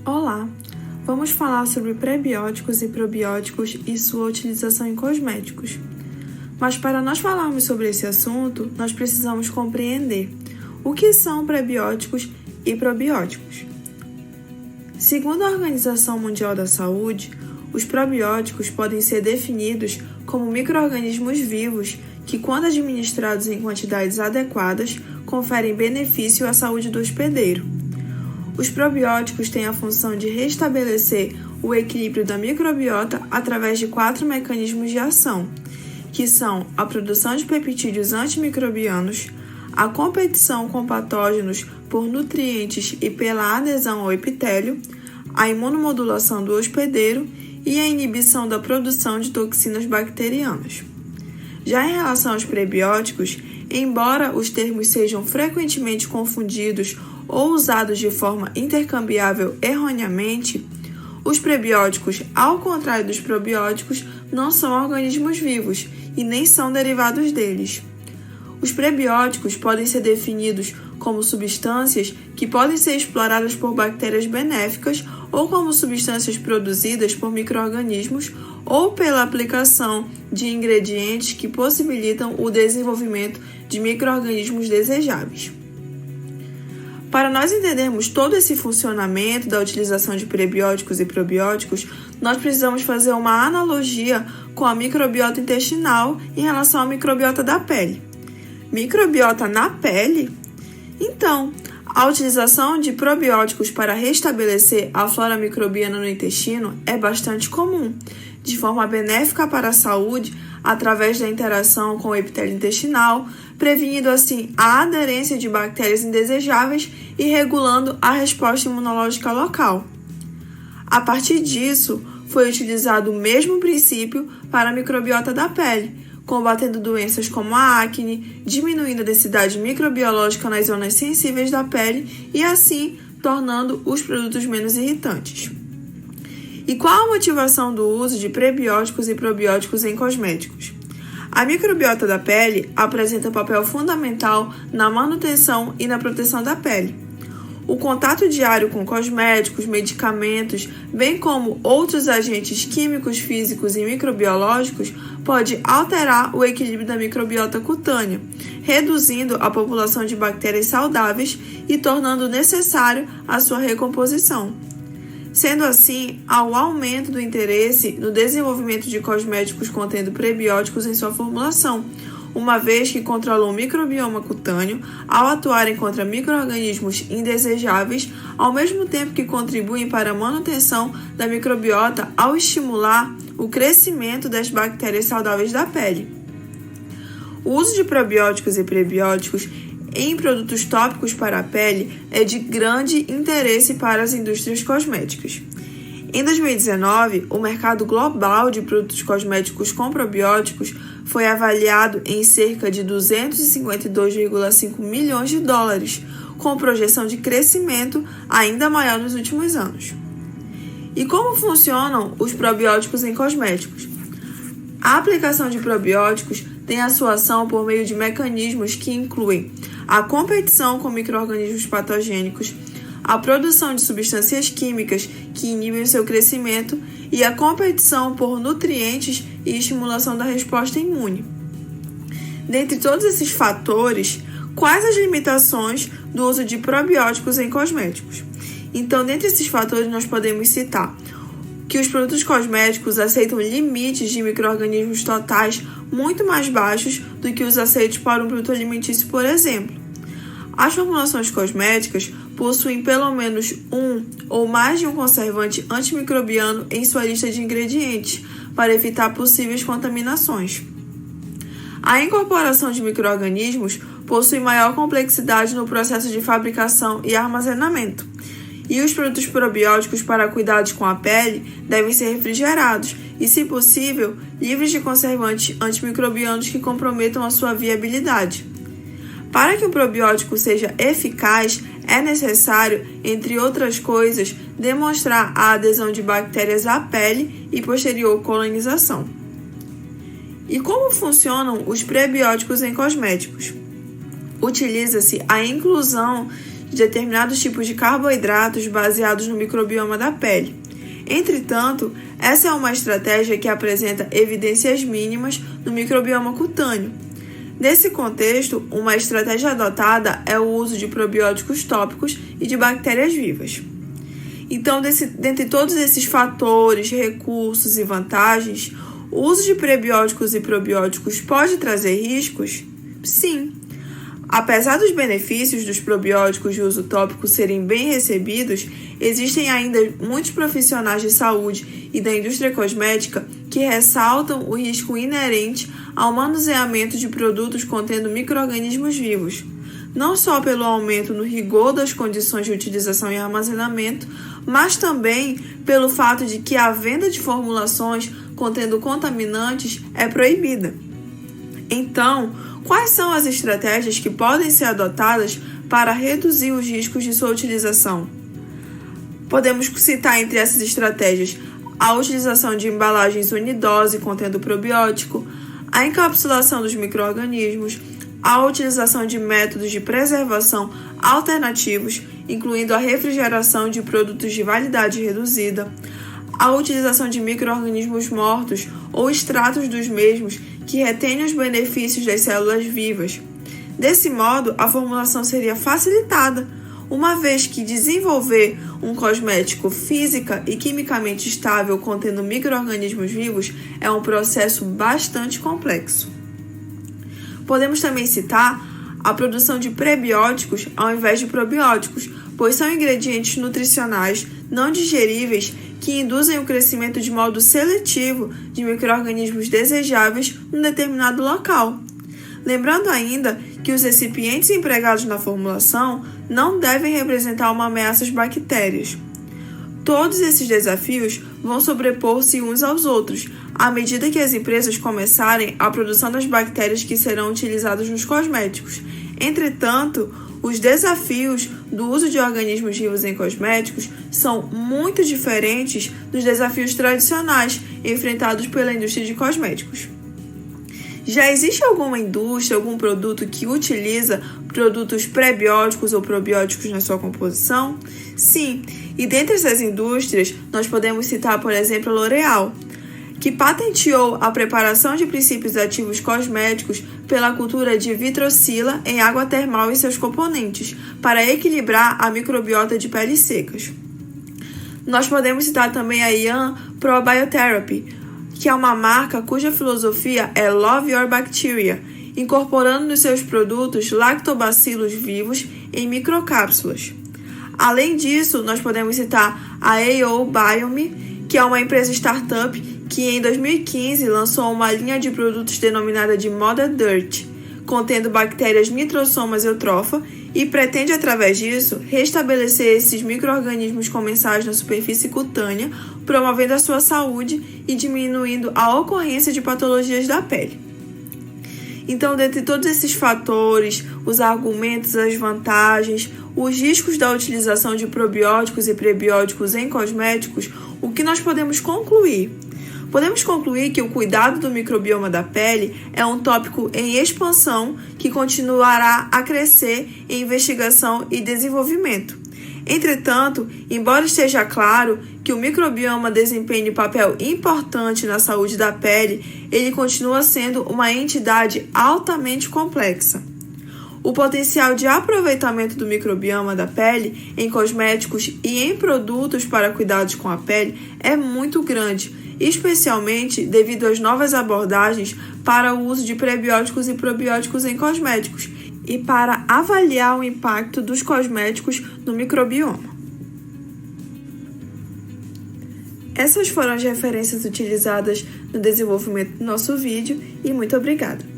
Olá! Vamos falar sobre prebióticos e probióticos e sua utilização em cosméticos. Mas para nós falarmos sobre esse assunto, nós precisamos compreender o que são prebióticos e probióticos. Segundo a Organização Mundial da Saúde, os probióticos podem ser definidos como micro-organismos vivos que, quando administrados em quantidades adequadas, conferem benefício à saúde do hospedeiro. Os probióticos têm a função de restabelecer o equilíbrio da microbiota através de 4 mecanismos de ação, que são a produção de peptídeos antimicrobianos, a competição com patógenos por nutrientes e pela adesão ao epitélio, a imunomodulação do hospedeiro e a inibição da produção de toxinas bacterianas. Já em relação aos prebióticos, embora os termos sejam frequentemente confundidos ou usados de forma intercambiável erroneamente, os prebióticos, ao contrário dos probióticos, não são organismos vivos e nem são derivados deles. Os prebióticos podem ser definidos como substâncias que podem ser exploradas por bactérias benéficas ou como substâncias produzidas por micro-organismos ou pela aplicação de ingredientes que possibilitam o desenvolvimento de micro-organismos desejáveis. Para nós entendermos todo esse funcionamento da utilização de prebióticos e probióticos, nós precisamos fazer uma analogia com a microbiota intestinal em relação à microbiota da pele. Microbiota na pele? Então, a utilização de probióticos para restabelecer a flora microbiana no intestino é bastante comum, de forma benéfica para a saúde através da interação com o epitélio intestinal, prevenindo assim a aderência de bactérias indesejáveis e regulando a resposta imunológica local. A partir disso, foi utilizado o mesmo princípio para a microbiota da pele, combatendo doenças como a acne, diminuindo a densidade microbiológica nas zonas sensíveis da pele e assim tornando os produtos menos irritantes. E qual a motivação do uso de prebióticos e probióticos em cosméticos? A microbiota da pele apresenta papel fundamental na manutenção e na proteção da pele. O contato diário com cosméticos, medicamentos, bem como outros agentes químicos, físicos e microbiológicos, pode alterar o equilíbrio da microbiota cutânea, reduzindo a população de bactérias saudáveis e tornando necessário a sua recomposição. Sendo assim, há o aumento do interesse no desenvolvimento de cosméticos contendo prebióticos em sua formulação, uma vez que controlam o microbioma cutâneo ao atuarem contra micro-organismos indesejáveis, ao mesmo tempo que contribuem para a manutenção da microbiota ao estimular o crescimento das bactérias saudáveis da pele. O uso de probióticos e prebióticos em produtos tópicos para a pele é de grande interesse para as indústrias cosméticas. Em 2019, o mercado global de produtos cosméticos com probióticos foi avaliado em cerca de 252,5 milhões de dólares, com projeção de crescimento ainda maior nos últimos anos. E como funcionam os probióticos em cosméticos? A aplicação de probióticos tem a sua ação por meio de mecanismos que incluem a competição com micro-organismos patogênicos, a produção de substâncias químicas que inibem o seu crescimento e a competição por nutrientes e estimulação da resposta imune. Dentre todos esses fatores, quais as limitações do uso de probióticos em cosméticos? Então, dentre esses fatores, nós podemos citar que os produtos cosméticos aceitam limites de micro-organismos totais muito mais baixos do que os aceitos para um produto alimentício, por exemplo. As formulações cosméticas possuem pelo menos um ou mais de um conservante antimicrobiano em sua lista de ingredientes, para evitar possíveis contaminações. A incorporação de micro-organismos possui maior complexidade no processo de fabricação e armazenamento. E os produtos probióticos para cuidados com a pele devem ser refrigerados e, se possível, livres de conservantes antimicrobianos que comprometam a sua viabilidade. Para que um probiótico seja eficaz, é necessário, entre outras coisas, demonstrar a adesão de bactérias à pele e posterior colonização. E como funcionam os prebióticos em cosméticos? Utiliza-se a inclusão de determinados tipos de carboidratos baseados no microbioma da pele. Entretanto, essa é uma estratégia que apresenta evidências mínimas no microbioma cutâneo. Nesse contexto, uma estratégia adotada é o uso de probióticos tópicos e de bactérias vivas. Então, dentre todos esses fatores, recursos e vantagens, o uso de prebióticos e probióticos pode trazer riscos? Sim. Apesar dos benefícios dos probióticos de uso tópico serem bem recebidos, existem ainda muitos profissionais de saúde e da indústria cosmética que ressaltam o risco inerente ao manuseamento de produtos contendo micro-organismos vivos, não só pelo aumento no rigor das condições de utilização e armazenamento, mas também pelo fato de que a venda de formulações contendo contaminantes é proibida. Então, quais são as estratégias que podem ser adotadas para reduzir os riscos de sua utilização? Podemos citar entre essas estratégias a utilização de embalagens unidose contendo probiótico, a encapsulação dos micro-organismos, a utilização de métodos de preservação alternativos, incluindo a refrigeração de produtos de validade reduzida, a utilização de micro-organismos mortos ou extratos dos mesmos que retêm os benefícios das células vivas. Desse modo, a formulação seria facilitada, uma vez que desenvolver um cosmético física e quimicamente estável contendo micro-organismos vivos é um processo bastante complexo. Podemos também citar a produção de prebióticos ao invés de probióticos, pois são ingredientes nutricionais não digeríveis que induzem o crescimento de modo seletivo de micro-organismos desejáveis num determinado local. Lembrando ainda que os recipientes empregados na formulação não devem representar uma ameaça às bactérias. Todos esses desafios vão sobrepor-se uns aos outros, à medida que as empresas começarem a produção das bactérias que serão utilizadas nos cosméticos. Entretanto, os desafios do uso de organismos vivos em cosméticos são muito diferentes dos desafios tradicionais enfrentados pela indústria de cosméticos. Já existe alguma indústria, algum produto que utiliza produtos prebióticos ou probióticos na sua composição? Sim, e dentre essas indústrias, nós podemos citar, por exemplo, a L'Oréal, que patenteou a preparação de princípios ativos cosméticos pela cultura de vitrocila em água termal e seus componentes, para equilibrar a microbiota de peles secas. Nós podemos citar também a Ian Probiotherapy, que é uma marca cuja filosofia é Love Your Bacteria, incorporando nos seus produtos lactobacilos vivos em microcápsulas. Além disso, nós podemos citar a AO Biome, que é uma empresa startup que em 2015 lançou uma linha de produtos denominada de Mother Dirt, contendo bactérias Nitrosomas eutropha e pretende, através disso, restabelecer esses micro-organismos comensais na superfície cutânea, promovendo a sua saúde e diminuindo a ocorrência de patologias da pele. Então, dentre todos esses fatores, os argumentos, as vantagens, os riscos da utilização de probióticos e prebióticos em cosméticos, o que nós podemos concluir? Podemos concluir que o cuidado do microbioma da pele é um tópico em expansão que continuará a crescer em investigação e desenvolvimento. Entretanto, embora esteja claro que o microbioma desempenha um papel importante na saúde da pele, ele continua sendo uma entidade altamente complexa. O potencial de aproveitamento do microbioma da pele em cosméticos e em produtos para cuidados com a pele é muito grande, especialmente devido às novas abordagens para o uso de prebióticos e probióticos em cosméticos e para avaliar o impacto dos cosméticos no microbioma. Essas foram as referências utilizadas no desenvolvimento do nosso vídeo e muito obrigada!